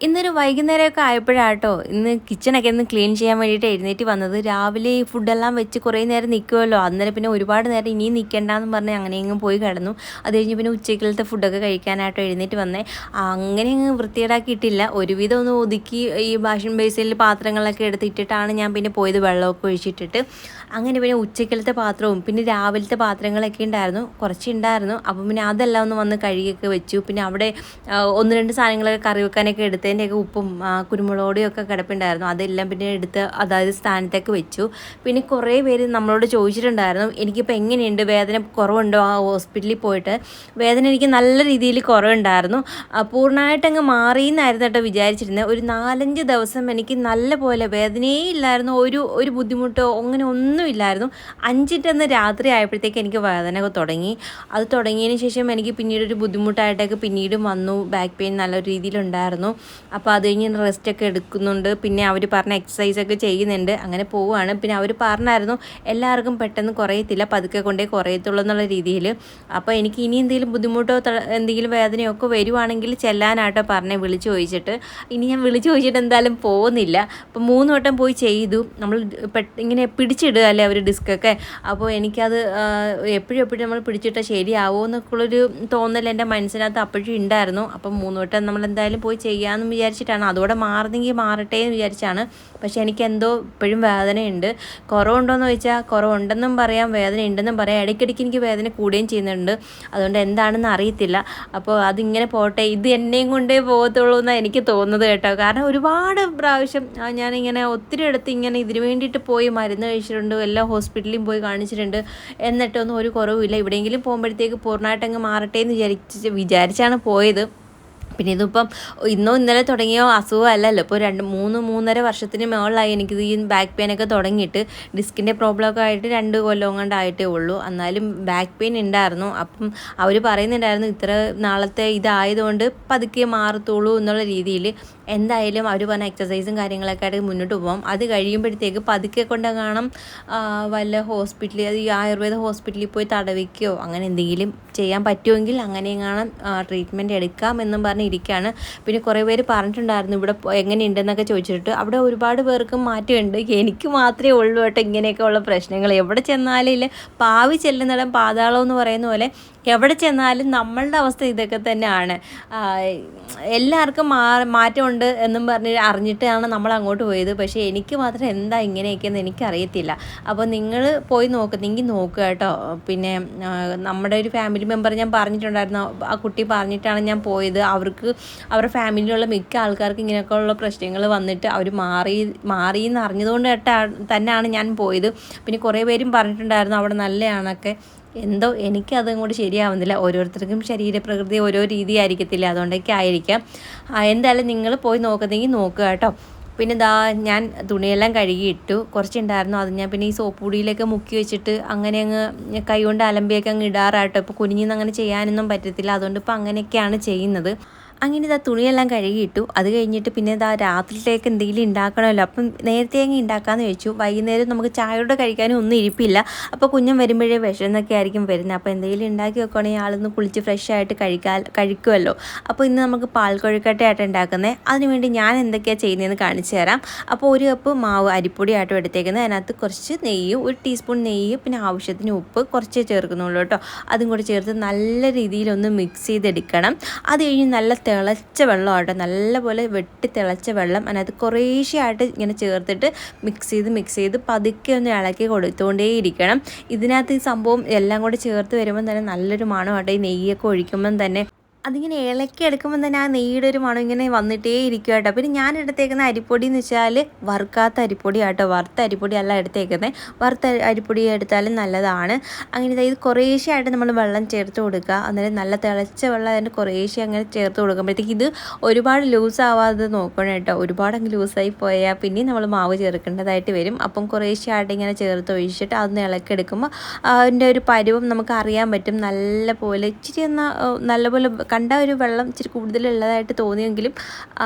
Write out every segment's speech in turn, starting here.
ഇന്നൊരു വൈകുന്നേരമൊക്കെ ആയപ്പോഴാട്ടോ ഇന്ന് കിച്ചണൊക്കെ ഒന്ന് ക്ലീൻ ചെയ്യാൻ വേണ്ടിയിട്ട് എഴുന്നേറ്റ് വന്നത്. രാവിലെ ഈ ഫുഡെല്ലാം വെച്ച് കുറേ നേരം നിൽക്കുമല്ലോ, അന്നേരം പിന്നെ ഒരുപാട് നേരം ഇനിയും നിൽക്കേണ്ടെന്ന് പറഞ്ഞ് അങ്ങനെയെങ്കിലും പോയി കിടന്നു. അത് കഴിഞ്ഞ് പിന്നെ ഉച്ചക്കലത്തെ ഫുഡൊക്കെ കഴിക്കാനായിട്ടോ എഴുന്നേറ്റ് വന്നേ. അങ്ങനെ അങ്ങ് വൃത്തികേടാക്കിയിട്ടില്ല, ഒരുവിധം ഒന്ന് ഒതുക്കി ഈ വാഷിംഗ് ബേസിനിൽ പാത്രങ്ങളൊക്കെ എടുത്തിട്ടിട്ടാണ് ഞാൻ പിന്നെ പോയത്, വെള്ളമൊക്കെ ഒഴിച്ചിട്ടിട്ട്. അങ്ങനെ പിന്നെ ഉച്ചക്കലത്തെ പാത്രവും പിന്നെ രാവിലത്തെ പാത്രങ്ങളൊക്കെ ഉണ്ടായിരുന്നു, കുറച്ചുണ്ടായിരുന്നു. അപ്പം പിന്നെ അതെല്ലാം ഒന്ന് വന്ന് കഴുകിയൊക്കെ വെച്ചു. പിന്നെ അവിടെ ഒന്ന് രണ്ട് സാധനങ്ങളൊക്കെ കറി വെക്കാനൊക്കെ എടുത്തതിൻ്റെയൊക്കെ ഉപ്പും കുരുമുളക് ഒക്കെ കിടപ്പുണ്ടായിരുന്നു, അതെല്ലാം പിന്നെ എടുത്ത് അതായത് സ്ഥാനത്തേക്ക് വെച്ചു. പിന്നെ കുറേ പേര് നമ്മളോട് ചോദിച്ചിട്ടുണ്ടായിരുന്നു എനിക്കിപ്പോൾ എങ്ങനെയുണ്ട്, വേദന കുറവുണ്ടോ ആ ഹോസ്പിറ്റലിൽ പോയിട്ട്. വേദന എനിക്ക് നല്ല രീതിയിൽ കുറവുണ്ടായിരുന്നു, പൂർണ്ണമായിട്ടങ്ങ് മാറിയെന്നായിരുന്നു കേട്ടോ വിചാരിച്ചിരുന്നത്. ഒരു 4-5 ദിവസം എനിക്ക് നല്ല പോലെ വേദനയേ ഇല്ലായിരുന്നു, ഒരു ബുദ്ധിമുട്ടോ അങ്ങനെ ഒന്നുമില്ലായിരുന്നു. 5ൻ്റെ രാത്രി ആയപ്പോഴത്തേക്ക് എനിക്ക് വേദന തുടങ്ങി. അത് തുടങ്ങിയതിന് ശേഷം എനിക്ക് പിന്നീടൊരു ബുദ്ധിമുട്ടായിട്ടൊക്കെ പിന്നീടും വന്നു, ബാക്ക് പെയിൻ നല്ല രീതിയിലുണ്ടായിരുന്നു. അപ്പോൾ അത് കഴിഞ്ഞ് റെസ്റ്റൊക്കെ എടുക്കുന്നുണ്ട്. പിന്നെ അവർ പറഞ്ഞ എക്സസൈസൊക്കെ ചെയ്യുന്നുണ്ട്, അങ്ങനെ പോവുകയാണ്. പിന്നെ അവർ പറഞ്ഞായിരുന്നു എല്ലാവർക്കും പെട്ടെന്ന് കുറയത്തില്ല, പതുക്കെ കൊണ്ടേ കുറയത്തുള്ളൂ എന്നുള്ള രീതിയിൽ. അപ്പോൾ എനിക്ക് ഇനി എന്തെങ്കിലും ബുദ്ധിമുട്ടോ എന്തെങ്കിലും വേദനയോ ഒക്കെ വരുവാണെങ്കിൽ ചെല്ലാനായിട്ടോ പറഞ്ഞേ, വിളിച്ച് ചോദിച്ചിട്ട്. ഇനി ഞാൻ വിളിച്ച് ചോദിച്ചിട്ട് എന്തായാലും പോകുന്നില്ല. അപ്പോൾ 3 വട്ടം പോയി ചെയ്തു. നമ്മൾ ഇങ്ങനെ പിടിച്ചിടുക അല്ലേ അവർ ഡിസ്കൊക്കെ, അപ്പോൾ എനിക്കത് എപ്പോഴും നമ്മൾ പിടിച്ചിട്ടാൽ ശരിയാവുമോ എന്നൊക്കെയുള്ളൊരു തോന്നൽ എൻ്റെ മനസ്സിനകത്ത് അപ്പോഴും ഉണ്ടായിരുന്നു. അപ്പം 3 വട്ടം നമ്മളെന്തായാലും പോയി ചെയ്യാമെന്ന് വിചാരിച്ചിട്ടാണ്, അതോടെ മാറുന്നെങ്കിൽ മാറട്ടെ എന്ന് വിചാരിച്ചാണ്. പക്ഷേ എനിക്കെന്തോ ഇപ്പോഴും വേദനയുണ്ട്. കുറവുണ്ടോയെന്ന് ചോദിച്ചാൽ കുറവുണ്ടെന്നും പറയാം, വേദന ഉണ്ടെന്നും പറയാം. ഇടയ്ക്കിടയ്ക്ക് എനിക്ക് വേദന കൂടുകയും ചെയ്യുന്നുണ്ട്, അതുകൊണ്ട് എന്താണെന്ന് അറിയത്തില്ല. അപ്പോൾ അതിങ്ങനെ പോട്ടെ, ഇത് എന്നെയും കൊണ്ടേ പോകത്തുള്ളൂ എന്നാണ് എനിക്ക് തോന്നുന്നത് കേട്ടോ. കാരണം ഒരുപാട് പ്രാവശ്യം ഞാനിങ്ങനെ ഒത്തിരി അടുത്ത് ഇങ്ങനെ ഇതിന് വേണ്ടിയിട്ട് പോയി മരുന്ന് കഴിച്ചിട്ടുണ്ട്, എല്ലാ ഹോസ്പിറ്റലിലും പോയി കാണിച്ചിട്ടുണ്ട്, എന്നിട്ടൊന്നും ഒരു കുറവുമില്ല. എവിടെയെങ്കിലും പോകുമ്പോഴത്തേക്ക് പൂർണ്ണമായിട്ടങ്ങ് മാറട്ടെ എന്ന് വിചാരിച്ചാണ് പോയത്. പിന്നെ ഇതിപ്പം ഇന്നോ ഇന്നലെ തുടങ്ങിയോ അസുഖമല്ലല്ലോ, ഇപ്പോൾ 3-3.5 വർഷത്തിന് മുകളിലായി എനിക്കിത് ഈ ബാക്ക് പെയിനൊക്കെ തുടങ്ങിയിട്ട്. ഡിസ്കിൻ്റെ പ്രോബ്ലമൊക്കെ ആയിട്ട് 2 കൊല്ലം കൊണ്ടായിട്ടേ ഉള്ളൂ, എന്നാലും ബാക്ക് പെയിൻ ഉണ്ടായിരുന്നു. അപ്പം അവർ പറയുന്നുണ്ടായിരുന്നു ഇത്ര നാളത്തെ ഇതായതുകൊണ്ട് പതുക്കെ മാറത്തുള്ളൂ എന്നുള്ള രീതിയിൽ. എന്തായാലും അവർ പറഞ്ഞ എക്സസൈസും കാര്യങ്ങളൊക്കെ ആയിട്ട് മുന്നോട്ട് പോകാം. അത് കഴിയുമ്പോഴത്തേക്ക് പതുക്കെ കൊണ്ട് കാണാം വല്ല ഹോസ്പിറ്റലിൽ, അത് ഈ ആയുർവേദ ഹോസ്പിറ്റലിൽ പോയി തടവിക്കുകയോ അങ്ങനെ എന്തെങ്കിലും ചെയ്യാൻ പറ്റുമെങ്കിൽ അങ്ങനെ കാണാം ട്രീറ്റ്മെൻറ്റ് എടുക്കാം എന്നും പറഞ്ഞ് ഇരിക്കുകയാണ്. പിന്നെ കുറേ പേര് പറഞ്ഞിട്ടുണ്ടായിരുന്നു ഇവിടെ എങ്ങനെയുണ്ടെന്നൊക്കെ ചോദിച്ചിട്ട്. അവിടെ ഒരുപാട് പേർക്കും മാറ്റമുണ്ട്, എനിക്ക് മാത്രമേ ഉള്ളൂ കേട്ടോ ഇങ്ങനെയൊക്കെ ഉള്ള പ്രശ്നങ്ങൾ. എവിടെ ചെന്നാലും ഇല്ല, പാവി ചെല്ലുന്നിടം പാതാളം എന്ന് പറയുന്ന പോലെ എവിടെ ചെന്നാലും നമ്മളുടെ അവസ്ഥ ഇതൊക്കെ തന്നെയാണ്. എല്ലാവർക്കും മാറ്റമുണ്ട് എന്നും പറഞ്ഞ് അറിഞ്ഞിട്ടാണ് നമ്മൾ അങ്ങോട്ട് പോയത്. പക്ഷേ എനിക്ക് മാത്രം എന്താ ഇങ്ങനെയൊക്കെയെന്ന് എനിക്കറിയത്തില്ല. അപ്പോൾ നിങ്ങൾ പോയി നോക്കുന്നെങ്കിൽ നോക്കുക കേട്ടോ. പിന്നെ നമ്മുടെ ഒരു ഫാമിലി മെമ്പർ ഞാൻ പറഞ്ഞിട്ടുണ്ടായിരുന്നു, ആ കുട്ടി പറഞ്ഞിട്ടാണ് ഞാൻ പോയത്. അവരുടെ ഫാമിലിയിലുള്ള മിക്ക ആൾക്കാർക്ക് ഇങ്ങനെയൊക്കെ ഉള്ള പ്രശ്നങ്ങൾ വന്നിട്ട് അവർ മാറിയെന്ന് അറിഞ്ഞതുകൊണ്ട് തന്നെയാണ് ഞാൻ പോയത്. പിന്നെ കുറേ പേരും പറഞ്ഞിട്ടുണ്ടായിരുന്നു അവിടെ നല്ലതാണൊക്കെ. എന്തോ എനിക്കതങ്ങോട്ട് ശരിയാവുന്നില്ല, ഓരോരുത്തർക്കും ശരീരപ്രകൃതി ഓരോ രീതി ആയിരിക്കത്തില്ല, അതുകൊണ്ടൊക്കെ ആയിരിക്കാം. എന്തായാലും നിങ്ങൾ പോയി നോക്കുന്നെങ്കിൽ നോക്കുക കേട്ടോ. പിന്നെ ഞാൻ തുണിയെല്ലാം കഴുകിയിട്ടു, കുറച്ചുണ്ടായിരുന്നു, അത് ഞാൻ പിന്നെ ഈ സോപ്പ് പൊടിയിലൊക്കെ മുക്കി വെച്ചിട്ട് അങ്ങനെ അങ്ങ് കൈ കൊണ്ട് അലമ്പിയൊക്കെ അങ്ങ് ഇടാറാട്ടോ. ഇപ്പോൾ കുനിഞ്ഞിന്ന് അങ്ങനെ ചെയ്യാനൊന്നും പറ്റത്തില്ല, അതുകൊണ്ട് ഇപ്പോൾ അങ്ങനെയൊക്കെയാണ് ചെയ്യുന്നത്. അങ്ങനെ തുണിയെല്ലാം കഴുകിയിട്ടു. അത് കഴിഞ്ഞിട്ട് പിന്നെ രാത്രിയിലേക്ക് എന്തെങ്കിലും ഉണ്ടാക്കണമല്ലോ, അപ്പം നേരത്തെ അങ്ങ് ഉണ്ടാക്കാമെന്ന് വെച്ചു. വൈകുന്നേരം നമുക്ക് ചായയോടെ കഴിക്കാനും ഒന്നും ഇരിപ്പില്ല, അപ്പോൾ കുഞ്ഞും വരുമ്പോഴേ വിഷമെന്നൊക്കെ ആയിരിക്കും വരുന്നത്. അപ്പോൾ എന്തെങ്കിലും ഉണ്ടാക്കി വെക്കുകയാണെങ്കിൽ ആളൊന്ന് കുളിച്ച് ഫ്രഷ് ആയിട്ട് കഴിക്കുമല്ലോ. അപ്പോൾ ഇന്ന് നമുക്ക് പാൽ കൊഴുക്കട്ടയായിട്ട് ഉണ്ടാക്കുന്നത്. അതിനുവേണ്ടി ഞാൻ എന്തൊക്കെയാണ് ചെയ്യുന്നതെന്ന് കാണിച്ചു തരാം. അപ്പോൾ 1 കപ്പ് മാവ് അരിപ്പൊടിയായിട്ടും എടുത്തേക്കുന്നത്, അതിനകത്ത് കുറച്ച് നെയ്യ്, 1 ടീസ്പൂൺ നെയ്യ്, പിന്നെ ആവശ്യത്തിന് ഉപ്പ് കുറച്ചേ ചേർക്കുന്നുള്ളൂ കേട്ടോ. അതും കൂടി ചേർത്ത് നല്ല രീതിയിലൊന്ന് മിക്സ് ചെയ്തെടുക്കണം. അത് കഴിഞ്ഞ് നല്ല തിളച്ച വെള്ളമായിട്ട്, നല്ലപോലെ വെട്ടി തിളച്ച വെള്ളം അതിനകത്ത് കുറേശ്ശെയായിട്ട് ഇങ്ങനെ ചേർത്തിട്ട് മിക്സ് ചെയ്ത് പതുക്കെ ഒന്ന് ഇളക്കി കൊടുത്തുകൊണ്ടേയിരിക്കണം. ഇതിനകത്ത് ഈ സംഭവം എല്ലാം കൂടി ചേർത്ത് വരുമ്പം തന്നെ നല്ലൊരു മണമായിട്ട്, ഈ നെയ്യൊക്കെ ഒഴിക്കുമ്പം തന്നെ അതിങ്ങനെ ഇളക്കി എടുക്കുമ്പോൾ തന്നെ ആ നെയ്യുടെ ഒരു മണം ഇങ്ങനെ വന്നിട്ടേ ഇരിക്കും കേട്ടോ. പിന്നെ ഞാൻ എടുത്തേക്കുന്ന അരിപ്പൊടി എന്ന് വെച്ചാൽ വറുക്കാത്ത അരിപ്പൊടി ആട്ടോ, വറുത്ത അരിപ്പൊടി അല്ല എടുത്തേക്കുന്നത്. വറുത്ത അരിപ്പൊടി എടുത്താലും നല്ലതാണ്. അങ്ങനെ ഇത് കുറേശ്ശെയായിട്ട് നമ്മൾ വെള്ളം ചേർത്ത് കൊടുക്കുക. അന്നേരം നല്ല തിളച്ച വെള്ളം അതിൻ്റെ കുറേശ്ശെ അങ്ങനെ ചേർത്ത് കൊടുക്കുമ്പോഴത്തേക്ക് ഇത് ഒരുപാട് ലൂസ് ആവാതെ നോക്കണം കേട്ടോ. ഒരുപാട് അങ്ങ് ലൂസായി പോയാൽ പിന്നെ നമ്മൾ മാവ് ചേർക്കേണ്ടതായിട്ട് വരും. അപ്പം കുറേശ്ശെയായിട്ട് ഇങ്ങനെ ചേർത്ത് ഒഴിച്ചിട്ട് അതൊന്ന് ഇളക്കിയെടുക്കുമ്പോൾ അതിൻ്റെ ഒരു പരുവം നമുക്ക് അറിയാൻ പറ്റും. നല്ലപോലെ ഇച്ചിരി നല്ലപോലെ കണ്ട ഒരു വെള്ളം ഇച്ചിരി കൂടുതലുള്ളതായിട്ട് തോന്നിയെങ്കിലും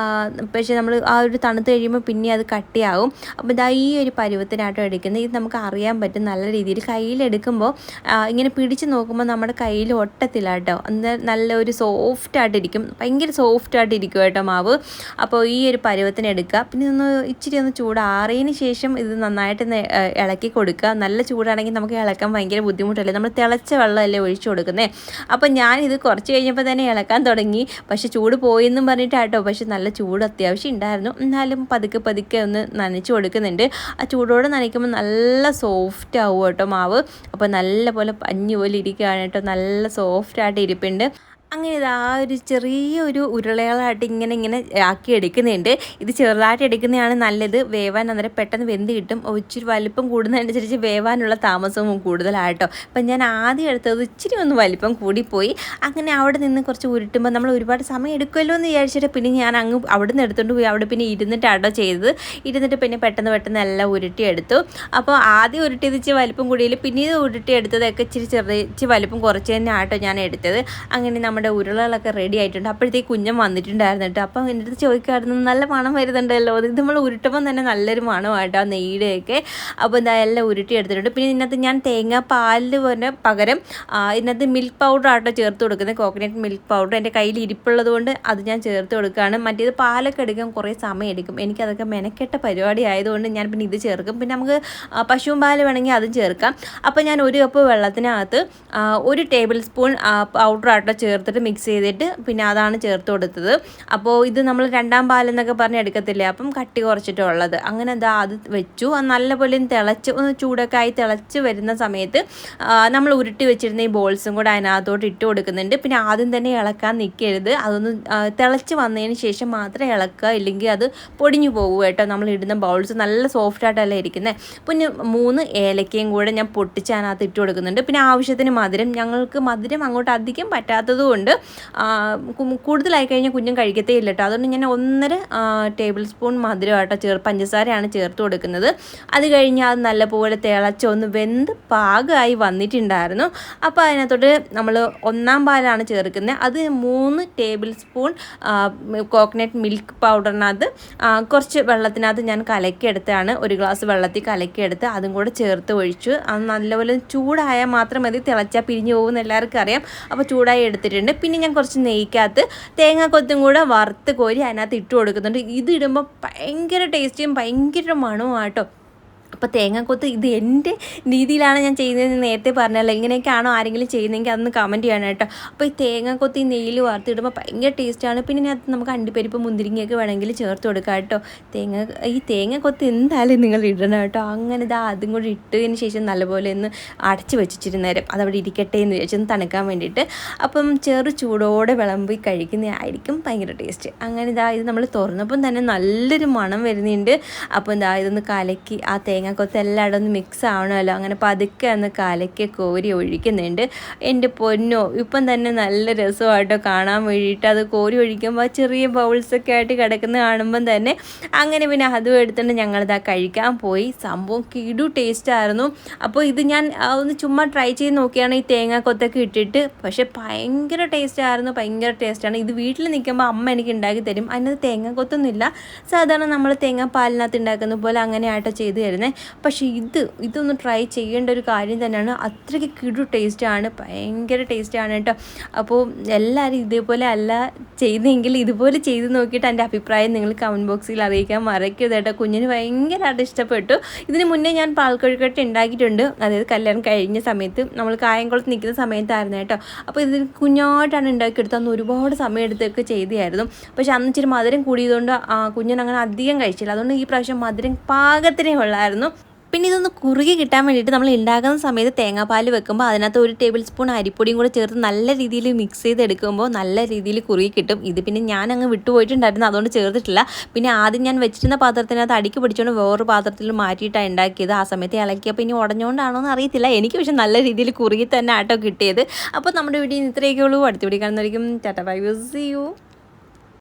പക്ഷേ നമ്മൾ ആ ഒരു തണുത്ത് കഴിയുമ്പോൾ പിന്നെ അത് കട്ടിയാവും. അപ്പോൾ ഇതാ ഈ ഒരു പരുവത്തിനാട്ടോ എടുക്കുന്നത്. ഇത് നമുക്ക് അറിയാൻ പറ്റും നല്ല രീതിയിൽ. കയ്യിലെടുക്കുമ്പോൾ ഇങ്ങനെ പിടിച്ച് നോക്കുമ്പോൾ നമ്മുടെ കയ്യിൽ ഒട്ടത്തില്ല കേട്ടോ. നല്ല ഒരു സോഫ്റ്റായിട്ടിരിക്കും, ഭയങ്കര സോഫ്റ്റായിട്ടിരിക്കും കേട്ടോ മാവ്. അപ്പോൾ ഈ ഒരു പരുവത്തിന് എടുക്കുക. പിന്നെ ഇച്ചിരി ഒന്ന് ചൂടാറിയതിന് ശേഷം ഇത് നന്നായിട്ട് ഇളക്കി കൊടുക്കുക. നല്ല ചൂടാണെങ്കിൽ നമുക്ക് ഇളക്കാൻ ഭയങ്കര ബുദ്ധിമുട്ടല്ലേ, നമ്മൾ തിളച്ച വെള്ളമല്ലേ ഒഴിച്ചു കൊടുക്കുന്നത്. അപ്പോൾ ഞാനിത് കുറച്ച് കഴിഞ്ഞപ്പോൾ തന്നെ ഇളക്കാൻ തുടങ്ങി. പക്ഷേ ചൂട് പോയെന്നും പറഞ്ഞിട്ടാട്ടോ. പക്ഷെ നല്ല ചൂട് അത്യാവശ്യം ഉണ്ടായിരുന്നു. എന്നാലും പതുക്കെ ഒന്ന് നനച്ച് കൊടുക്കുന്നുണ്ട്. ആ ചൂടോടെ നനയ്ക്കുമ്പോൾ നല്ല സോഫ്റ്റ് ആവും കേട്ടോ മാവ്. അപ്പോൾ നല്ല പോലെ പഞ്ഞി പോലെ ഇരിക്കുകയാണ് കേട്ടോ, നല്ല സോഫ്റ്റായിട്ട് ഇരിപ്പുണ്ട്. അങ്ങനെ ഇത് ആ ഒരു ചെറിയൊരു ഉരുളകളായിട്ട് ഇങ്ങനെ ആക്കി എടുക്കുന്നുണ്ട്. ഇത് ചെറുതായിട്ട് എടുക്കുന്നതാണ് നല്ലത്, വേവാൻ അന്നേരം പെട്ടെന്ന് വെന്ത് കിട്ടും. ഇച്ചിരി വലിപ്പം കൂടുന്നതനുസരിച്ച് വേവാനുള്ള താമസവും കൂടുതലായിട്ടോ. അപ്പം ഞാൻ ആദ്യം എടുത്തത് ഇച്ചിരി ഒന്ന് വലിപ്പം കൂടിപ്പോയി. അങ്ങനെ അവിടെ നിന്ന് കുറച്ച് ഉരുട്ടുമ്പോൾ നമ്മൾ ഒരുപാട് സമയം എടുക്കുമല്ലോ എന്ന് വിചാരിച്ചിട്ട് പിന്നെ ഞാൻ അങ്ങ് അവിടെ നിന്ന് എടുത്തുകൊണ്ട് പോയി അവിടെ പിന്നെ ഇരുന്നിട്ടാട്ടോ ചെയ്തത്. ഇരുന്നിട്ട് പിന്നെ പെട്ടെന്ന് എല്ലാം ഉരുട്ടിയെടുത്തു. അപ്പോൾ ആദ്യം ഉരുട്ടിയത് ഇച്ചിരി വലിപ്പം കൂടിയിൽ, പിന്നീട് ഉരുട്ടിയെടുത്തതൊക്കെ ഇച്ചിരി വലിപ്പം കുറച്ച് തന്നെ ആട്ടോ ഞാൻ എടുത്തത്. അങ്ങനെ നമ്മുടെ ഉരുളകളൊക്കെ റെഡി ആയിട്ടുണ്ട്. അപ്പോഴത്തേക്ക് കുഞ്ഞൻ വന്നിട്ടുണ്ടായിരുന്നു കേട്ടോ. അപ്പം എൻ്റെ അടുത്ത് ചോദിക്കായിരുന്നു, നല്ല മണം വരുന്നുണ്ടല്ലോ. ഇത് നമ്മൾ ഉരുട്ടുമ്പം തന്നെ നല്ലൊരു മണമായിട്ടോ ആ നെയ്യുടെയൊക്കെ. അപ്പോൾ എന്താ എല്ലാം ഉരുട്ടി എടുത്തിട്ടുണ്ട്. പിന്നെ ഇതിനകത്ത് ഞാൻ തേങ്ങാപ്പാലിന് പകരം ഇതിനകത്ത് മിൽക്ക് പൗഡർ ആട്ടോ ചേർത്ത് കൊടുക്കുന്നത്, കോക്കനട്ട് മിൽക്ക് പൗഡർ. എൻ്റെ കയ്യിൽ ഇരിപ്പുള്ളത് കൊണ്ട് അത് ഞാൻ ചേർത്ത് കൊടുക്കുകയാണ്. മറ്റേത് പാലൊക്കെ എടുക്കാൻ കുറേ സമയം എടുക്കും, എനിക്കതൊക്കെ മെനക്കെട്ട പരിപാടി ആയതുകൊണ്ട് ഞാൻ പിന്നെ ഇത് ചേർക്കും. പിന്നെ നമുക്ക് പശുവും പാൽ വേണമെങ്കിൽ അതും ചേർക്കാം. അപ്പോൾ ഞാൻ 1 കപ്പ് വെള്ളത്തിനകത്ത് 1 ടേബിൾ സ്പൂൺ പൗഡർ ആട്ടോ ചേർത്തിട്ട് മിക്സ് ചെയ്തിട്ട് പിന്നെ അതാണ് ചേർത്ത് കൊടുത്തത്. അപ്പോൾ ഇത് നമ്മൾ 2ാം പാലെന്നൊക്കെ പറഞ്ഞ് എടുക്കത്തില്ലേ, അപ്പം കട്ടി കുറച്ചിട്ടുള്ളത്. അങ്ങനെ അത് വെച്ചു. അത് നല്ലപോലെ ഒന്ന് ചൂടൊക്കെ ആയി തിളച്ച് വരുന്ന സമയത്ത് നമ്മൾ ഉരുട്ടി വെച്ചിരുന്ന ഈ ബോൾസും കൂടെ അതിനകത്തോട്ട് ഇട്ട് കൊടുക്കുന്നുണ്ട്. പിന്നെ ആദ്യം തന്നെ ഇളക്കാൻ നിൽക്കരുത്, അതൊന്ന് തിളച്ച് വന്നതിന് ശേഷം മാത്രമേ ഇളക്കുക, ഇല്ലെങ്കിൽ അത് പൊടിഞ്ഞു പോകും കേട്ടോ. നമ്മൾ ഇടുന്ന ബൗൾസ് നല്ല സോഫ്റ്റായിട്ടല്ല ഇരിക്കുന്നത്. പിന്നെ 3 ഏലക്കയും കൂടെ ഞാൻ പൊട്ടിച്ച് അതിനകത്ത് ഇട്ട് കൊടുക്കുന്നുണ്ട്. പിന്നെ ആവശ്യത്തിന് മധുരം, ഞങ്ങൾക്ക് മധുരം അങ്ങോട്ട് അധികം പറ്റാത്തത് കൊണ്ട് കൂടുതലായി കഴിഞ്ഞാൽ കുഞ്ഞും കഴിക്കത്തേ ഇല്ല കേട്ടോ. അതുകൊണ്ട് ഞാൻ 1.5 ടേബിൾ സ്പൂൺ മധുരമായിട്ടോ പഞ്ചസാരയാണ് ചേർത്ത് കൊടുക്കുന്നത്. അത് കഴിഞ്ഞാൽ അത് നല്ലപോലെ തിളച്ചൊന്ന് വെന്ത് പാകമായി വന്നിട്ടുണ്ടായിരുന്നു. അപ്പോൾ അതിനകത്തോട്ട് നമ്മൾ 1ാം പാലാണ് ചേർക്കുന്നത്. അത് 3 ടേബിൾ സ്പൂൺ കോക്കനട്ട് മിൽക്ക് പൗഡറിനകത്ത് കുറച്ച് വെള്ളത്തിനകത്ത് ഞാൻ കലക്കിയെടുത്താണ്, 1 ഗ്ലാസ് വെള്ളത്തിൽ കലക്കിയെടുത്ത് അതും കൂടെ ചേർത്ത് ഒഴിച്ചു. അത് നല്ലപോലെ ചൂടായാൽ മാത്രം മതി, തിളച്ചാൽ പിരിഞ്ഞു പോകുമെന്ന് എല്ലാവർക്കും അറിയാം. അപ്പോൾ ചൂടായി എടുത്തിട്ടുണ്ട്. പിന്നെ ഞാൻ കുറച്ച് നെയ്ക്കകത്ത് തേങ്ങാക്കൊത്തും കൂടെ വറുത്ത് കോരി അതിനകത്ത് ഇട്ട് കൊടുക്കുന്നുണ്ട്. ഇത് ഇടുമ്പോൾ ഭയങ്കര ടേസ്റ്റിയും ഭയങ്കര മണവും ആട്ടോ. അപ്പോൾ തേങ്ങാക്കൊത്ത് ഇത് എൻ്റെ രീതിയിലാണ് ഞാൻ ചെയ്യുന്നതെന്ന് നേരത്തെ പറഞ്ഞല്ലോ. ഇങ്ങനെയൊക്കെയാണോ ആരെങ്കിലും ചെയ്യുന്നതെങ്കിൽ അതൊന്ന് കമൻറ്റ് ചെയ്യണം കേട്ടോ. അപ്പോൾ ഈ തേങ്ങാക്കൊത്ത് ഈ നെയ്യിൽ വറുത്തിടുമ്പോൾ ഭയങ്കര ടേസ്റ്റാണ്. പിന്നെ ഇതിനകത്ത് നമുക്ക് അണ്ടിപ്പരിപ്പ് മുന്തിരിങ്ങയൊക്കെ വേണമെങ്കിൽ ചേർത്ത് കൊടുക്കാം കേട്ടോ. ഈ തേങ്ങാക്കൊത്ത് എന്തായാലും നിങ്ങൾ ഇടണം കേട്ടോ. അങ്ങനെ അതും കൂടി ഇട്ടതിന് ശേഷം നല്ലപോലെ ഒന്ന് അടച്ച് വെച്ചിട്ട് നേരം അതവിടെ ഇരിക്കട്ടെ എന്ന് വിചാരിച്ചൊന്ന് തണുക്കാൻ വേണ്ടിയിട്ട്. അപ്പം ചെറു ചൂടോടെ വിളമ്പി കഴിക്കുന്നതായിരിക്കും ഭയങ്കര ടേസ്റ്റ്. അങ്ങനെ ഇത് നമ്മൾ തുറന്നപ്പം തന്നെ നല്ലൊരു മണം വരുന്നുണ്ട്. അപ്പോൾ ഇതൊന്ന് കലക്കി ആ തേങ്ങാക്കൊത്ത് എല്ലായിടും ഒന്ന് മിക്സ് ആവണമല്ലോ. അങ്ങനെ പതുക്കെ ഒന്ന് കലക്കി കോരി ഒഴിക്കുന്നുണ്ട്. എൻ്റെ പൊന്നോ, ഇപ്പം തന്നെ നല്ല രസമായിട്ടോ കാണാൻ വേണ്ടിയിട്ട്. അത് കോരി ഒഴിക്കുമ്പോൾ ചെറിയ ബൗൾസൊക്കെ ആയിട്ട് കിടക്കുന്ന കാണുമ്പം തന്നെ അങ്ങനെ പിന്നെ അതും എടുത്തുകൊണ്ട് ഞങ്ങളിതാ കഴിക്കാൻ പോയി. സംഭവം കിടു ടേസ്റ്റായിരുന്നു. അപ്പോൾ ഇത് ഞാൻ ഒന്ന് ചുമ്മാ ട്രൈ ചെയ്ത് നോക്കിയാണ് ഈ തേങ്ങാക്കൊത്തൊക്കെ ഇട്ടിട്ട്. പക്ഷേ ഭയങ്കര ടേസ്റ്റാണ്. ഇത് വീട്ടിൽ നിൽക്കുമ്പോൾ അമ്മ എനിക്ക് ഉണ്ടാക്കി തരും. അതിനകത്ത് തേങ്ങാക്കൊത്തൊന്നുമില്ല, സാധാരണ നമ്മൾ തേങ്ങാപ്പാലിനകത്ത് ഉണ്ടാക്കുന്ന പോലെ അങ്ങനെ ആട്ടോ ചെയ്ത് തരുന്നത്. പക്ഷേ ഇതൊന്ന് ട്രൈ ചെയ്യേണ്ട ഒരു കാര്യം തന്നെയാണ്. അത്രയ്ക്ക് കിടു ടേസ്റ്റാണ്, ഭയങ്കര ടേസ്റ്റാണ് കേട്ടോ. അപ്പോൾ എല്ലാവരും ഇതേപോലെ അല്ല ചെയ്തെങ്കിൽ ഇതുപോലെ ചെയ്ത് നോക്കിയിട്ട് എൻ്റെ അഭിപ്രായം നിങ്ങൾ കമൻറ്റ് ബോക്സിൽ അറിയിക്കാൻ മറക്കരുത് കേട്ടോ. കുഞ്ഞിന് ഭയങ്കരമായിട്ട് ഇഷ്ടപ്പെട്ടു. ഇതിന് മുന്നേ ഞാൻ പാൽക്കൊഴുക്കട്ട ഉണ്ടാക്കിയിട്ടുണ്ട്, അതായത് കല്യാണം കഴിഞ്ഞ സമയത്ത് നമ്മൾ കായംകുളത്ത് നിൽക്കുന്ന സമയത്തായിരുന്നു കേട്ടോ. അപ്പോൾ ഇതിന് കുഞ്ഞായിട്ടാണ് ഉണ്ടാക്കിയെടുത്തത്. അന്ന് ഒരുപാട് സമയം എടുത്തൊക്കെ ചെയ്തായിരുന്നു. പക്ഷേ അന്ന് ഇച്ചിരി മധുരം കൂടിയതുകൊണ്ട് കുഞ്ഞിന് അങ്ങനെ അധികം കഴിച്ചില്ല. അതുകൊണ്ട് ഈ പ്രാവശ്യം മധുരം പാകത്തിനേ ഉള്ളായിരുന്നു. പിന്നെ ഇതൊന്ന് കുറുകി കിട്ടാൻ വേണ്ടിയിട്ട് നമ്മൾ ഉണ്ടാക്കുന്ന സമയത്ത് തേങ്ങാപ്പാൽ വെക്കുമ്പോൾ അതിനകത്ത് 1 ടേബിൾ സ്പൂൺ അരിപ്പൊടിയും കൂടെ ചേർത്ത് നല്ല രീതിയിൽ മിക്സ് ചെയ്തെടുക്കുമ്പോൾ നല്ല രീതിയിൽ കുറുകി കിട്ടും. ഇത് പിന്നെ ഞാൻ അങ്ങ് വിട്ടുപോയിട്ടുണ്ടായിരുന്നു, അതുകൊണ്ട് ചേർത്തിട്ടില്ല. പിന്നെ ആദ്യം ഞാൻ വെച്ചിരുന്ന പാത്രത്തിനകത്ത് അടിക്ക് പിടിച്ചുകൊണ്ട് വേറൊരു പാത്രത്തിൽ മാറ്റിയിട്ടാണ് ഉണ്ടാക്കിയത്. ആ സമയത്ത് ഇളക്കിയപ്പോൾ ഇനി ഉടഞ്ഞുകൊണ്ടാണോ എന്ന് അറിയത്തില്ല. എനിക്ക് പക്ഷേ നല്ല രീതിയിൽ കുറുകി തന്നെ ആട്ടോ കിട്ടിയത്. അപ്പോൾ നമ്മുടെ വീഡിയോ ഇത്രയൊക്കെ ഉള്ളൂ. അടുത്ത വീഡിയോ കാണുന്നതായിരിക്കും. Tata bye bye, see U.